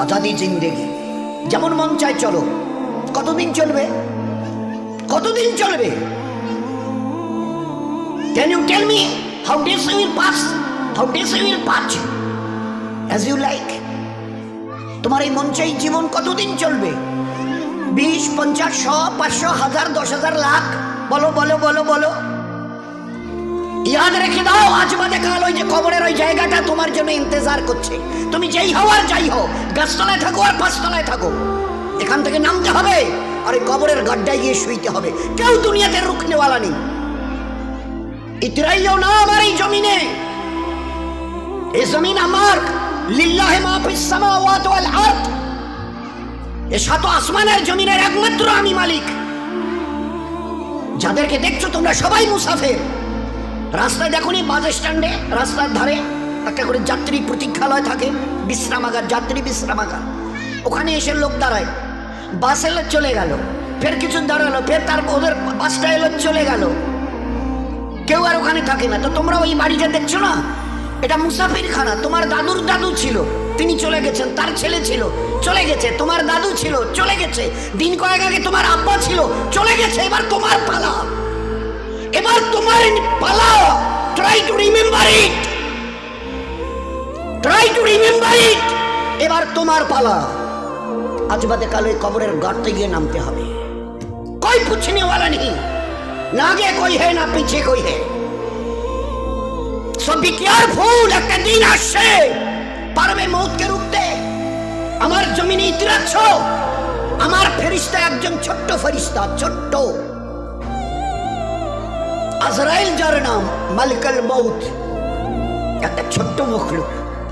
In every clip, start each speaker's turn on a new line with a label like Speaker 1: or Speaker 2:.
Speaker 1: আজাদি জিন্দেগি, যেমন মন চায় চলো। কতদিন চলবে? কতদিন চলবে? Can you tell me how days you will pass? How days you will pass as you like? তোমার এই মন চাই জীবন কতদিন চলবে? 20, 50, 100, 500, 1000, 10,000, লাখ? বলো বলো বলো বলো। ইয়াদ রেখে দাও, আজ বাদে কাল ওই যে কবরের ওই জায়গাটা তোমার জন্য ইন্তজার করছে। তুমি যেই হও আর যাই হও, গাছতলায় থাকো আর পাঁচতলায় থাকো, এখান থেকে নামতে হবে আর এই কবরের গাড্ডায় গিয়ে শুইতে হবে। কেউ দুনিয়াতে রুখনেওয়ালা নেই। ইতরাইও না আমার এই জমিনে। এই জমিন আমার, লিল্লাহি মা ফিস সামাওয়াতি ওয়াল আরদ। এই সাত আসমানের জমিনের একমাত্র আমি মালিক। যাদেরকে দেখছো তোমরা সবাই মুসাফির। রাস্তায় দেখোনি বাস স্ট্যান্ডে রাস্তার ধারে একটা করে যাত্রী প্রতীক্ষালয় থাকে, বিশ্রামাগার, যাত্রী বিশ্রামাগার। ওখানে এসে লোক দাঁড়ায়, বাস এলো চলে গেল, ফের কিছু দাঁড়ালো, ফের তার ওদের বাসটা এলো চলে গেল, কেউ আর ওখানে থাকে না। তো তোমরা ওই বাড়িটা দেখছো না, এটা মুসাফির খানা। তোমার দাদুর দাদু ছিল, তিনি চলে গেছেন, তার ছেলে ছিল চলে গেছে, তোমার দাদু ছিল চলে গেছে, দিন কয়েক আগে তোমার আব্বা ছিল চলে গেছে। এবার তোমার পালা, এবার তোমার পালা। Try to remember it, try to remember it. এবার তোমার পালা। আজ বাদে কাল ওই কবরের গর্তে গিয়ে নামতে হবে। कोई पूछने वाला नहीं, ना आगे कोई है ना पीछे कोई है। So be careful, একটা দিন আসছে পারবে মৌতকে রুখতে। আমার জমিনে ইতিরাচ্ছ, আমার ফেরেশতা একজন ছোট্ট ফেরেশতা, ছোট্ট আজরাইল, যার নাম মালিকুল মউত, একটা ছোট্ট মখলুক।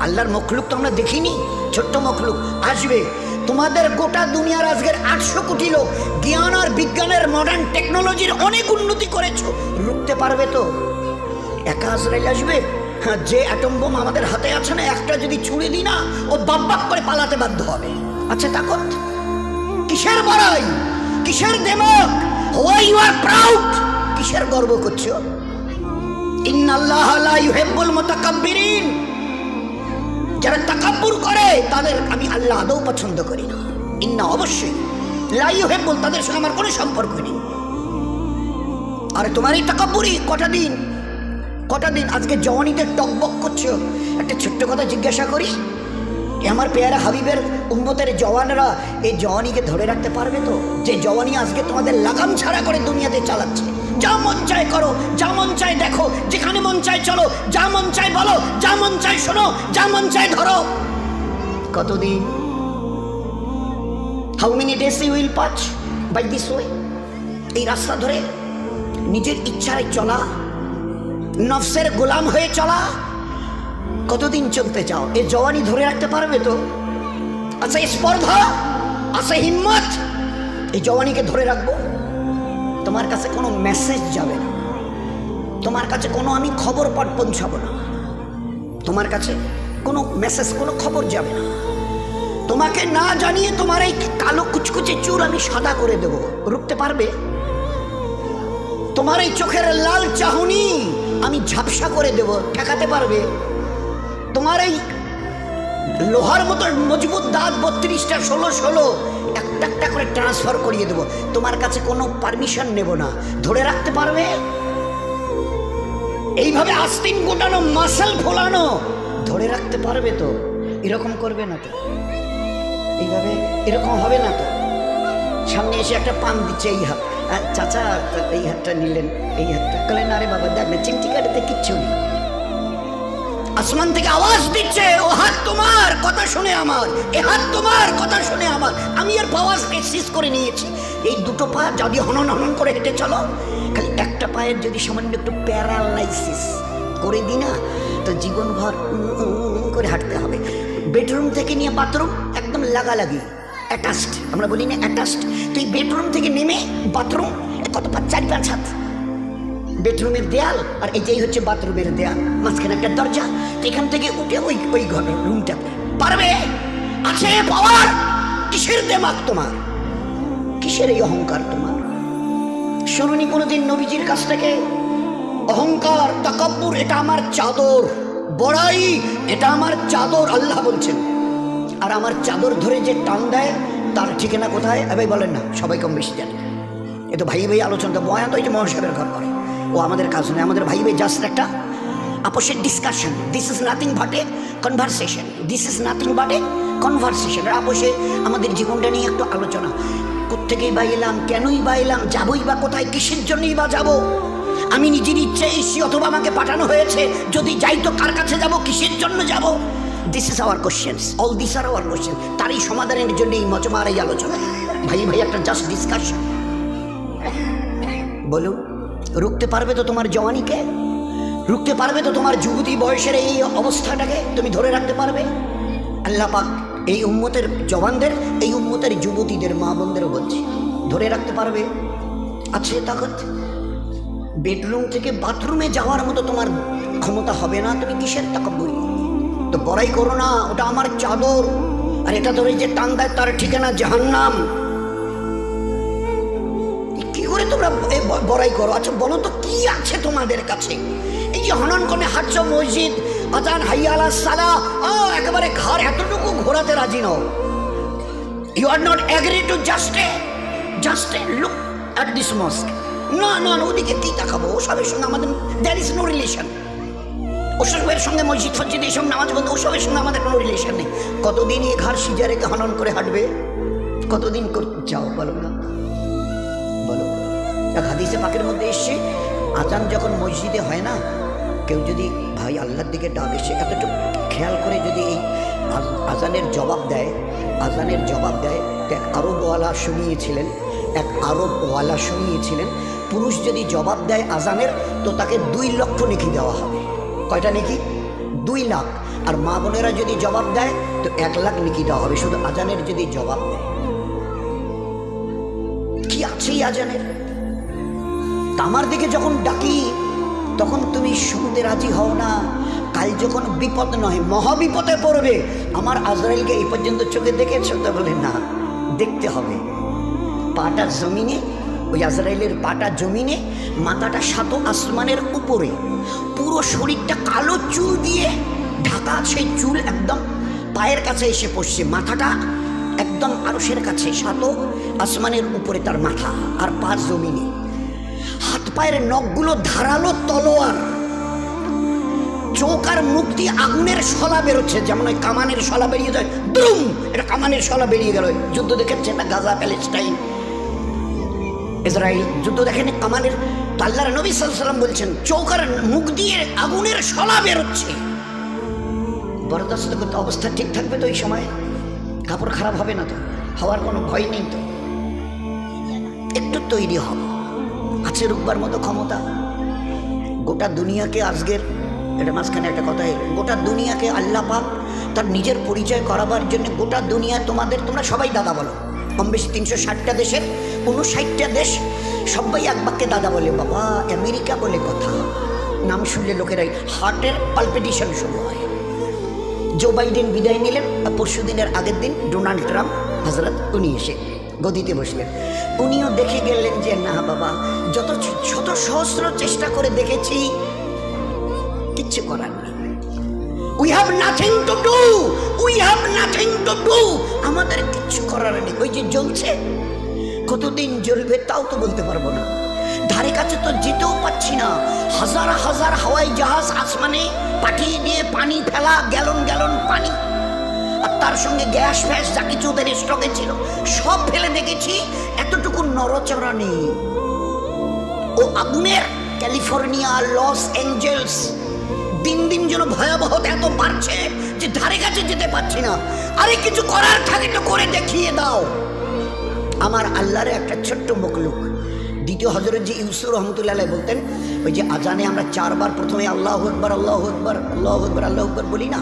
Speaker 1: আল্লাহর মখলুক তো আমরা দেখিনি, ছোট্ট মখলুক আসবে। তোমাদের গোটা দুনিয়ার আজকের 800 কোটি লোক জ্ঞান আর বিজ্ঞানের মডার্ন টেকনোলজির অনেক উন্নতি করেছো, রুখতে পারবে তো? একা আজরাইল আসবে? হ্যাঁ, যে অ্যাটম বোম আমাদের হাতে আছে না, একটা যদি ছুঁড়ে দিই না, ও বাপ বাপ করে পালাতে বাধ্য হবে। আচ্ছা তাকত কিসের বড়াই, কিসের দেমক? হোয়াই ইউ আর প্রাউড, কিসের গর্ব করছো? ইন্নাল্লাহা লা ইউহিব্বুল মুতাকাব্বিরিন, যারা তাকাব্বুর করে তাদের আমি আল্লাহ আদৌ পছন্দ করি না। ইন্না, অবশ্যই, লা ইউহিব্বুল, তাদের সঙ্গে আমার কোনো সম্পর্ক নেই। আরে তোমার এই তাকাব্বুরি কটা দিন, কটা দিন? আজকে জওয়ানিতে টকবক করছো। একটা ছোট্ট কথা জিজ্ঞাসা করি, আমার পেয়ারা হাবিবের উম্মতের জওয়ানরা এই জওয়ানিকে ধরে রাখতে পারবে তো? যে জওয়ানি আজকে তোমাদের লাগাম ছাড়া করে দুনিয়াতে চালাচ্ছে। যা মন চায় করো, যা মন চায় দেখো, যেখানে মন চায় চলো, যা মন চায় বলো, যা মন চায় শোনো, যা মন চায় ধরো। কতদিন? How many days you will pass by this way? এই রাস্তা ধরে নিজের ইচ্ছায় চলা, নফসের গোলাম হয়ে চলা, কতদিন চলতে চাও? এই জওয়ানি ধরে রাখতে পারবে তো? আচ্ছা স্পর্ধা, আচ্ছা হিম্মত, এই জওয়ানিকে ধরে রাখবো? তোমার কাছে কোনো মেসেজ যাবে না, তোমার কাছে কোনো আমি খবর পাঠ পৌঁছাবো না, তোমার কাছে কোনো মেসেজ, কোনো খবর যাবে না। তোমাকে না জানিয়ে তোমার এই কালো কুচকুচে চুল আমি সাদা করে দেব, রুখতে পারবে? তোমার এই চোখের লাল চাহনি আমি ঝাপসা করে দেব, ঠেকাতে পারবে? তোমার এই লোহার মতো মজবুত দাঁত 32টা 16 একটা একটা করে ট্রান্সফার করিয়ে দেব, তোমার কাছে কোনো পারমিশন নেব না, ধরে রাখতে পারবে? এইভাবে আস্তিন গোটানো, মাসেল ফোলানো, ধরে রাখতে পারবে তো? এরকম করবে না তো? এইভাবে এরকম হবে না তো? সামনে এসে একটা পান দিচ্ছে, এই হাত, চাচা এই হাতটা নিলেন, এই হাতটা কলেন, আরে বাবা দেখ না চিমটি কাটাতে কিচ্ছু নেই। আসমান থেকে আওয়াজ দিচ্ছে, ও হাত তোমার কথা শুনে আমার, এ হাত তোমার কথা শুনে আমার। আমি এর পাওয়াজ এক্সিস করে নিয়েছি। এই দুটো পা যদি হনন হনন করে হেঁটে চলো, খালি একটা পায়ের যদি সামান্য একটু প্যারালাইসিস করে দিই না, তো জীবনভর করে হাঁটতে হবে। বেডরুম থেকে নিয়ে বাথরুম একদম লাগালাগি, অ্যাটাচড, আমরা বলি না অ্যাটাচড। তো এই বেডরুম থেকে নেমে বাথরুম কত 4-5 হাত, বেডরুমের দেয়াল আর এটাই হচ্ছে বাথরুমের দেয়াল, মাঝখানে একটা দরজা। তো এখান থেকে উঠে ওই ঘরের রুমটা পারবে? আছে পাওয়ার? কিসের দেমাগ তোমার, কিসের এই অহংকার তোমার? শুনুনি কোনোদিন নবীজির কাছ থেকে অহংকার, তাকাব্বুর এটা আমার চাদর, বড়াই এটা আমার চাদর। আল্লাহ বলছেন আর আমার চাদর ধরে যে টান দেয় তার ঠিকানা কোথায়? ভাই বলেন না, সবাই কম বেশি জানে। এ তো ভাই ভাই আলোচনা, বয়ান তো এই যে মহাসাবের ঘর করে, ও আমাদের কাজ নয়। আমাদের ভাই ভাই জাস্ট একটা আপোষের discussion. This is nothing but a conversation, this is nothing but a conversation. আপোষে আমাদের জীবনটা নিয়ে একটু আলোচনা। কোত্থেকেই বা এলাম, কেনই বা এলাম, যাবই বা কোথায়, কিসের জন্যই বা যাব? আমি নিজের ইচ্ছে এসেছি অথবা আমাকে পাঠানো হয়েছে? যদি যাই তো কার কাছে যাব, কিসের জন্য যাব? This is our questions, all this are our question. তারই সমাধানের জন্য এই মজমার এই আলোচনা। ভাই ভাই একটা জাস্ট ডিসকাশন। বলুন, রুখতে পারবে তো তোমার জওয়ানিকে? রুখতে পারবে তো তোমার যুবতী বয়সের এই অবস্থাটাকে? তুমি ধরে রাখতে পারবে? আল্লাহ পাক এই উম্মতের জওয়ানদের, এই উম্মতের যুবতীদের, মা বোনদেরও বলছি, ধরে রাখতে পারবে? আছে তাকত? বেডরুম থেকে বাথরুমে যাওয়ার মতো তোমার ক্ষমতা হবে না, তুমি কিসের তাকাব্বুরি? তো বড়াই করো না, ওটা আমার চাদর, আর এটা ধরে যে টান দেয় তার ঠিকানা জাহান্নাম। কি করে তোমরা বড়াই করো? আচ্ছা বলো তো, কি আছে তোমাদের কাছে? এই যে হনন করে হাঁটছ মসজিদ, আজান হাইয়া আলাস সালাহ, একেবারে ঘর এতটুকু ঘোরাতে রাজি নও। You are not agree to just a look at this mosque. না না, ওদিকে কি তাকাবো? ওসবের সঙ্গে আমাদের দ্যার ইজ নো রিলেশন। ওসবের সঙ্গে মসজিদ ফসজিদ এইসব নামাজ বলতে ওসবের সঙ্গে আমাদের কোনো রিলেশন নেই। কতদিন এই ঘর সিজা রেখে হনন করে হাঁটবে? কতদিন করতে চাও বলো না? বলো। এক হাদিসে পাকের মধ্যে এসছে, আজান যখন মসজিদে হয় না, কেউ যদি ভাই আল্লাহর দিকে ডাক এসে এতটুকু খেয়াল করে যদি এই আজানের জবাব দেয়, আজানের জবাব দেয়, এক আরবওয়ালা শুনিয়েছিলেন, পুরুষ যদি জবাব দেয় আজানের, তো তাকে 2 লক্ষ নেকি দেওয়া হবে। কয়টা নেকি? 2 লাখ। আর মা বোনেরা যদি জবাব দেয় তো 1 লাখ নেকি দেওয়া হবে, শুধু আজানের যদি জবাব দেয়। কি আছে এই আজানের? আমার দিকে যখন ডাকি তখন তুমি শুনতে রাজি হও না। কাল যখন বিপদ নয় মহাবিপদে পড়বে, আমার আজরাইলকে এই পর্যন্ত চোখে দেখেছো? তো বলে না, দেখতে হবে। পাটা জমিনে, ওই আজরাইলের পাটা জমিনে, মাথাটা 7 আসমানের উপরে, পুরো শরীরটা কালো চুল দিয়ে ঢাকা। সেই চুল একদম পায়ের কাছে এসে পড়ছে, মাথাটা একদম আরশের কাছে, 7 আসমানের উপরে তার মাথা, আর পা জমিনে। হাত পায়ের নখগুলো ধারালো তলোয়ার, চোখ আর মুখ দিয়ে আগুনের শলা বেরোচ্ছে, যেমন ওই কামানের শলা বেরিয়ে যায়, দ্রুম, এটা কামানের শলা বেরিয়ে গেল। যুদ্ধ দেখেছে না, গাজা, প্যালেস্টাইন, ইসরায়েল যুদ্ধ দেখেনি কামানের? আল্লাহর নবী সাল্লাল্লাহু আলাইহি ওয়াসাল্লাম বলছেন, চোখ আর মুখ দিয়ে আগুনের শলা বেরোচ্ছে। বরদাস্ত করতে অবস্থা ঠিক থাকবে তো? এই সময় কাপড় খারাপ হবে না তো? হওয়ার কোনো ভয় নেই তো? একটু তৈরি হব, আছে রূপবার মতো ক্ষমতা। গোটা দুনিয়াকে আজকের, এটা মাঝখানে একটা কথা এলো, গোটা দুনিয়াকে আল্লাহ পাক তার নিজের পরিচয় করাবার জন্য গোটা দুনিয়া তোমরা সবাই দাদা বলো। কম বেশি 360টা দেশের 59টা দেশ সবাই এক বাক্যে দাদা বলে। বাবা, আমেরিকা বলে কথা, নাম শুনলে লোকেরাই হার্টের পালপিটেশন শুরু হয়। জো বাইডেন বিদায় নিলেন, পরশু দিনের আগের দিন ডোনাল্ড ট্রাম্প হজরত উনি এসে গদিতে বসলেন। উনিও দেখে গেলেন যে না বাবা, যত শত সহস্র চেষ্টা করে দেখেছি, কিচ্ছু করার নেই। We have nothing to do. We have nothing to do. আমাদের কিচ্ছু করার নেই। ওই যে জ্বলছে, কতদিন জ্বলবে তাও তো বলতে পারবো না। ধারে কাছে তো যেতেও পাচ্ছি না। হাজার হাজার হাওয়াই জাহাজ আসমানে পাঠিয়ে দিয়ে পানি ফেলা, গ্যালন গ্যালন পানি, আর তার সঙ্গে গ্যাস ফ্যাস যা কিছু ওদের স্টকে ছিল সব ফেলে দেখেছি, এতটুকু নড়চড়া নেই। ও আগুনের ক্যালিফোর্নিয়া, লস অ্যাঞ্জেলস দিন দিন যেন ভয়াবহতা এত বাড়ছে যে ধারে কাছে যেতে পারছি না। আরে কিছু করার থাকে তো করে দেখিয়ে দাও। আমার আল্লাহর একটা ছোট্ট মখলুক, দ্বিতীয় হযরত জি ইউসুফ রহমতুল্লাহ আলাইহি বলতেন, ওই যে আজানে আমরা 4 বার প্রথমে আল্লাহু আকবার আল্লাহু আকবার আল্লাহু আকবার আল্লাহু আকবার বলি না,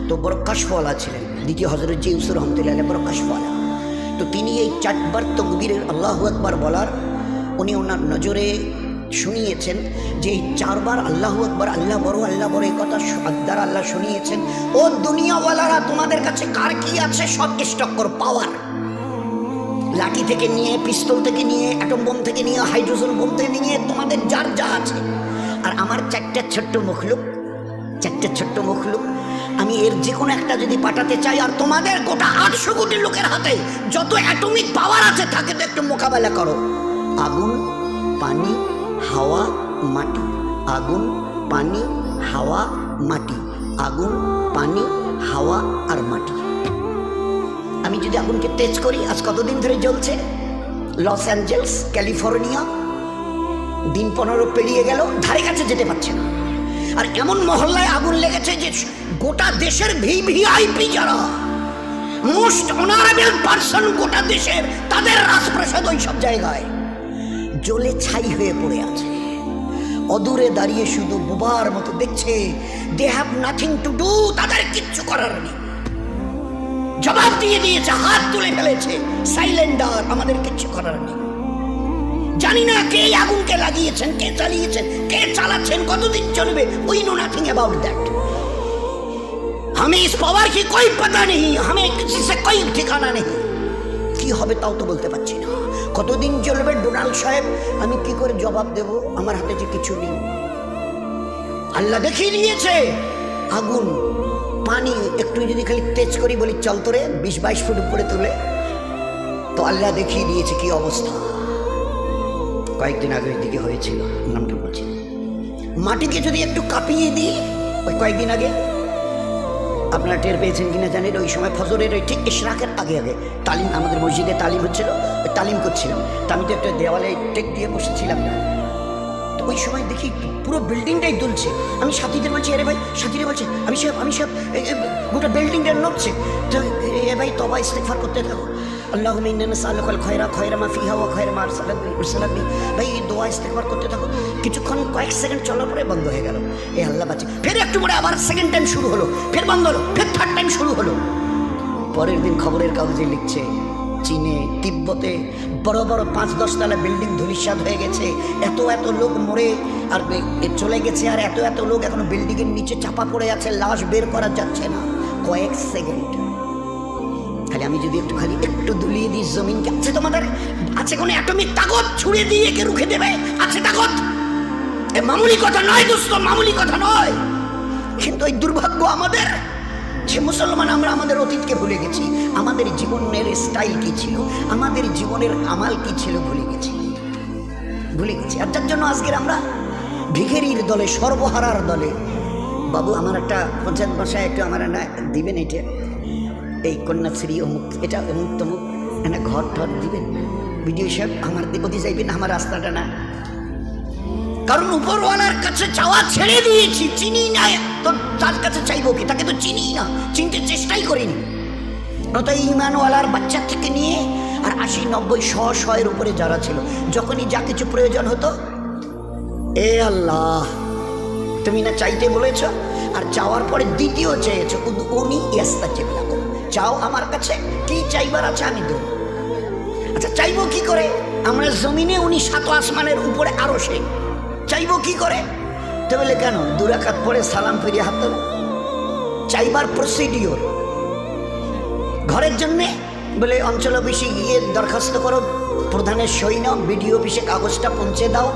Speaker 1: তো বড় কাশফওয়ালা ছিলেন দ্বিতীয় হযরত জি ইউসুফ রহমতুল্লাহ আলাইহি, বড় কাশফওয়ালা। তো তিনি এই 4 বার তাকবীরের আল্লাহু আকবার বলার উনি ওনার নজরে শুনিয়েছেন যে এই 4 বার আল্লাহু আকবার, আল্লাহ বড় এই কথা দ্বারা আল্লাহ শুনিয়েছেন, ও দুনিয়াওয়ালারা তোমাদের কাছে কার কি আছে সব স্টক করো। পাওয়ার, লাঠি থেকে নিয়ে, পিস্তল থেকে নিয়ে, অ্যাটম বোম থেকে নিয়ে, হাইড্রোজেন বোম থেকে নিয়ে, তোমাদের যার যা আছে। আর আমার 4টা ছোট্ট মখলুক আমি এর যে কোনো একটা যদি পাঠাতে চাই, আর তোমাদের গোটা 800 কোটি লোকের হাতে যত অ্যাটমিক পাওয়ার আছে থাকে, তো একটু মোকাবেলা করো। আগুন, পানি, হাওয়া, মাটি। আগুন, পানি, হাওয়া, মাটি। আগুন, পানি, হাওয়া আর মাটি। আমি যদি আগুনকে তেজ করি, আজ কতদিন ধরে জ্বলছে? লস অ্যাঞ্জেলস, ক্যালিফোর্নিয়া, দিন 15 পেরিয়ে গেল, ধারে কাছে যেতে পারছে না। আর এমন মহল্লায় আগুন লেগেছে যে গোটা দেশের ভিভিআইপি যারা মোস্ট অনারেবল পারসন গোটা দেশের, তাদের রাজপ্রাসাদ ওই সব জায়গায় জ্বলে ছাই হয়ে পড়ে আছে। অদূরে দাঁড়িয়ে শুধু বোবার মতো দেখছে। They have nothing to do, তাদের কিচ্ছু করার নেই। জবাব দিয়ে দিয়েছে, হাত তুলে ফেলেছে, সাইলেন্ডার, আমাদের কিচ্ছু করার নেই। জানি না কে আগুনকে লাগিয়েছেন, কে চালিয়েছেন, কে চালাচ্ছেন, কতদিন চলবে, we know nothing about that. हमें इस पावर की कोई पता नहीं, हमें किसी से कोई ठिकाना नहीं। কি হবে তাও তো বলতে পারছি না। কতদিন চলবে ডোনাল্ড সাহেব, আমি কি করে জবাব দেব? আমার হাতে যে কিছু নেই। আল্লাহ দেখিয়ে দিয়েছে আগুন, পানি একটু যদি খালি তেজ করি, বলি চল তোরে 20-22 ফুট উপরে তুলে, তো আল্লাহ দেখিয়ে দিয়েছে কি অবস্থা। কয়েকদিন আগে দিকে হয়েছিল, নামটা বলছি। মাটিকে যদি একটু কাঁপিয়ে দিই, ওই কয়েকদিন আগে আপনারা টের পেয়েছেন কিনা জানেন, ওই সময় ফজরের ওই ঠিক ইশরাকের আগে আগে তালিম, আমাদের মসজিদে তালিম হচ্ছিল, তালিম করছিলাম। তা আমি তো একটা দেওয়ালে টেক দিয়ে বসেছিলাম না, তো ওই সময় দেখি পুরো বিল্ডিংটাই দুলছে। আমি সাথীদের বলছি, আরে ভাই, সাথীরা বলছে আমি সব গোটা বিল্ডিংটা নড়ছে। তো এ ভাই তবা ইস্তেগফার করতে থাকো, আল্লাহুম্মা ইন্না নাসআলুকাল খায়রা মা ফিহা ওয়া খায়রা মা আরসালাক বি। ভাই এই দোয়া ইস্তেগফার করতে থাকো। কিছুক্ষণ কয়েক সেকেন্ড চলার পরে বন্ধ হয়ে গেল। এ আল্লাহ বাঁচে। ফের একটু পরে আবার সেকেন্ড টাইম শুরু হলো, ফের বন্ধ হলো, ফের থার্ড টাইম শুরু হলো। পরের দিন খবরের কাগজে লিখছে, চীনে, তিব্বতে বড় বড় 5-10 তলা বিল্ডিং ধূলিসাৎ হয়ে গেছে, এত লোক মরে আর চলে গেছে, আর এত লোক এখনো বিল্ডিং এর নিচে চাপা পড়ে আছে, লাশ বের করা যাচ্ছে না। কয়েক সেকেন্ড। খালি আমি যদি একটু দুলিয়ে দিই জমিনকে, আছে তোমাদের আছে কোনো অ্যাটমিক তাকত ছুড়ে দিয়ে একে রুখে দেবে? আছে তাকত? এ মামুলি কথা নয় দোস্ত, মামুলি কথা নয়। কিন্তু এই দুর্ভাগ্য আমাদের যে মুসলমান, আমরা আমাদের অতীতকে ভুলে গেছি। আমাদের জীবনের স্টাইল কি ছিল, আমাদের জীবনের আমাল কি ছিল ভুলে গেছি। আর যার জন্য আজকের আমরা ভিখারির দলে, সর্বহারার দলে। বাবু আমার একটা পঞ্চায়েত ভাষায় একটু আমার না দিবেন, এটা এই কন্যাশ্রী অমুক, এটা অমুক তমুক, এনে ঘর ঠর দিবেন। ভিডিও সাহেব আমার দিবদি যাইবেন, আমার রাস্তাটা না। কারণ উপরওয়ালার কাছে চাওয়া ছেড়ে দিয়েছি, চিনি না তো তার কাছে চাইবো কি? তাকে তো চিনি না, চিনতে চেষ্টাই করিনি। নয়তো ইমানওয়ালার বাচ্চা থেকে নিয়ে আর 80-90-100 এর উপরে যারা ছিল, যখনই যা কিছু প্রয়োজন হতো, এ আল্লাহ তুমি না চাইতে বলেছ, আর চাওয়ার পরে দ্বিতীয় চেয়েছো, উনি ইয়াস্তাজিব লাকুম, চাও আমার কাছে, কি চাইবার আছে আমি দেব। আচ্ছা চাইবো কি করে? আমরা জমিনে, উনি 7 আসমানের উপরে আরো সে, চাইবো কি করে? তো বলে কেন 2 রাকাত পরে সালাম ফিরিয়ে হাত দেবো? চাইবার প্রসিডিওর। ঘরের জন্যে বলে অঞ্চল অফিসে গিয়ে দরখাস্ত করো, প্রধানের সই নাও, বিডিও অফিসে কাগজটা পৌঁছে দাও,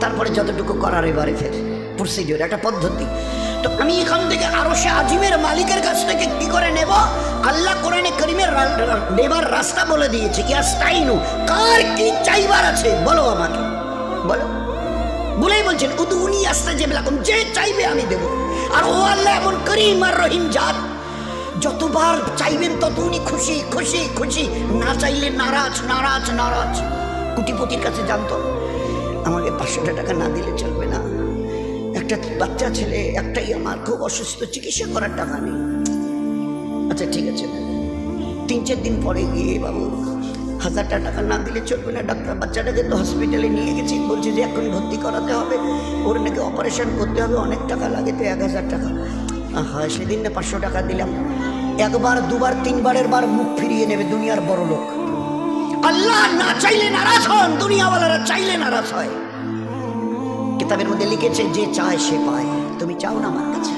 Speaker 1: তারপরে যতটুকু করার এবারে ফের প্রসিডিওর, একটা পদ্ধতি। তো আমি এখান থেকে আরশে আজিমের মালিকের কাছ থেকে কি করে নেব? আল্লাহ কোরআনে কারীমের নেবার রাস্তা বলে দিয়েছে। ইয়াস্তাইনু, কার কি চাইবার আছে বলো আমাকে, বলো। বলেই বলছেন উদউনি আস্তাজিব লাকুম, যে চাইবে আমি দেব। আর ও আল্লাহ এমন করিম আর রহিম জাত, যতবার চাইবেন তত উনি খুশি খুশি খুশি, না চাইলে নারাজ নারাজ নারাজ। কোটিপতির কাছে জানতো আমাকে 500 টাকা না দিলে চলবে না, একটা বাচ্চা ছেলে একটাই আমার, খুব অসুস্থ, চিকিৎসা করার টাকা নেই। আচ্ছা ঠিক আছে, 3-4 দিন পরে গিয়ে বাবু 1000 টাকা না দিলে চলবে না, ডাক্তার বাচ্চাটাকে তো হসপিটালে নিয়ে গেছি, বলছে যে এখন ভর্তি করাতে হবে, ওর নাকি অপারেশন করতে হবে, অনেক টাকা লাগে, তো 1000 টাকা। হ্যাঁ সেদিন না 500 টাকা দিলাম। 1বার 2বার 3বারের বার মুখ ফিরিয়ে নেবে দুনিয়ার বড় লোক। আল্লাহ না চাইলে নারাজ হন, দুনিয়াওয়ালারা চাইলে নারাজ হয়। কিতাবের মধ্যে লিখেছে যে চায় সে পায়। তুমি চাও না আমার কাছে?